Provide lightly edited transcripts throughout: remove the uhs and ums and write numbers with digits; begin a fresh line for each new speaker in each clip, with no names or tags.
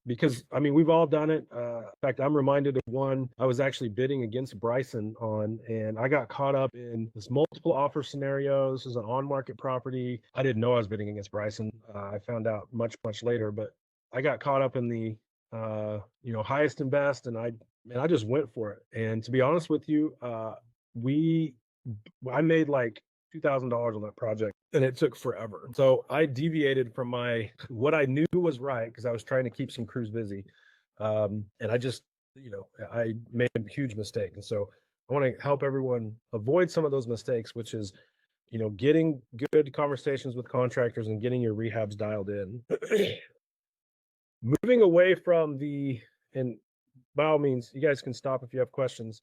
Because I mean, we've all done it. In fact, I'm reminded of one I was actually bidding against Bryson on, and I got caught up in this multiple offer scenario. This is an on-market property. I didn't know I was bidding against Bryson. I found out much later, but I got caught up in the highest and best, and I just went for it. And to be honest with you, we I made like $2,000 on that project and it took forever. So I deviated from my what I knew was right because I was trying to keep some crews busy. And I just, I made a huge mistake. And so I want to help everyone avoid some of those mistakes, which is, getting good conversations with contractors and getting your rehabs dialed in. Moving away from and by all means, you guys can stop if you have questions.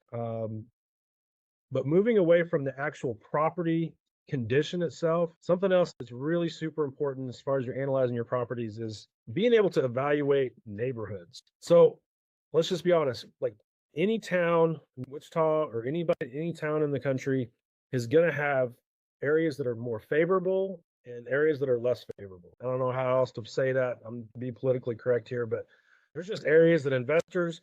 But moving away from the actual property condition itself, something else that's really super important as far as you're analyzing your properties is being able to evaluate neighborhoods. So let's just be honest, like any town, Wichita or any town in the country is going to have areas that are more favorable and areas that are less favorable. I don't know how else to say that. I'm be politically correct here, but there's just areas that investors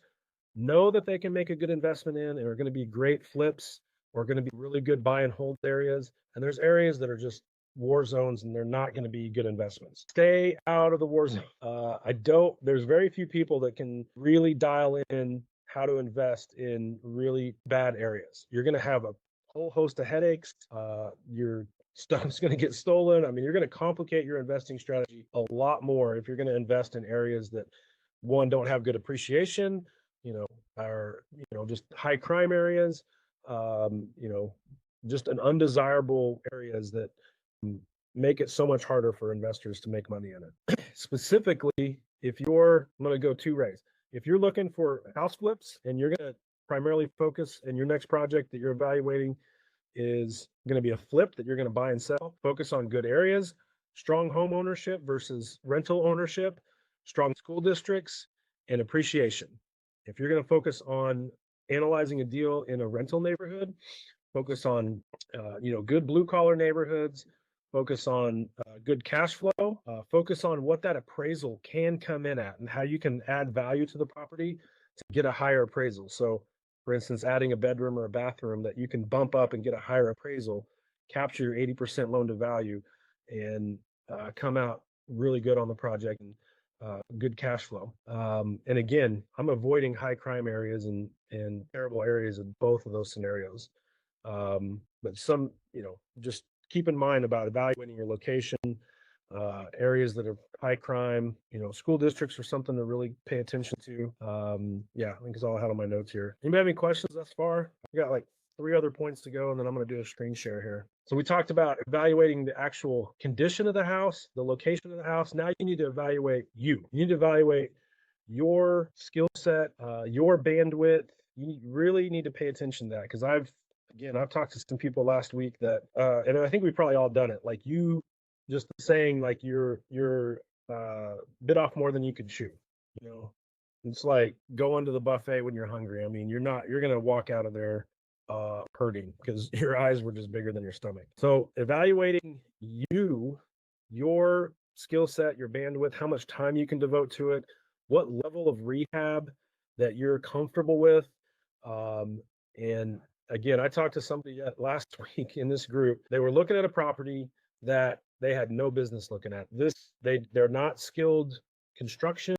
know that they can make a good investment in and are going to be great flips or going to be really good buy and hold areas. And there's areas that are just war zones and they're not going to be good investments. Stay out of the war zone. There's very few people that can really dial in how to invest in really bad areas. You're going to have a whole host of headaches. Your stuff's going to get stolen. I mean, you're going to complicate your investing strategy a lot more if you're going to invest in areas that, one, don't have good appreciation, are, just high crime areas, just an undesirable areas that make it so much harder for investors to make money in it. Specifically, I'm going to go two ways. If you're looking for house flips and you're going to primarily focus in your next project that you're evaluating is going to be a flip that you're going to buy and sell, focus on good areas, strong home ownership versus rental ownership, strong school districts, and appreciation. If you're going to focus on analyzing a deal in a rental neighborhood, focus on good blue collar neighborhoods, focus on good cash flow, focus on what that appraisal can come in at and how you can add value to the property to get a higher appraisal. So for instance, adding a bedroom or a bathroom that you can bump up and get a higher appraisal, capture your 80% loan to value, and come out really good on the project and good cash flow. And again, I'm avoiding high crime areas and terrible areas in both of those scenarios. But just keep in mind about evaluating your location, areas that are high crime, school districts are something to really pay attention to. Yeah, I think it's all I had on my notes here. Anybody have any questions thus far? I got like 3 other points to go, and then I'm going to do a screen share here. So we talked about evaluating the actual condition of the house, the location of the house. Now you need to evaluate you. You need to evaluate your skill set, your bandwidth. You really need to pay attention to that because I've talked to some people last week that, and I think we've probably all done it. Like you just saying like you're bit off more than you could chew. It's like going to the buffet when you're hungry. I mean, you're going to walk out of there hurting because your eyes were just bigger than your stomach. So evaluating your skill set, your bandwidth, how much time you can devote to it, what level of rehab that you're comfortable with. And again, I talked to somebody last week in this group. They were looking at a property that they had no business looking at. They're not skilled construction.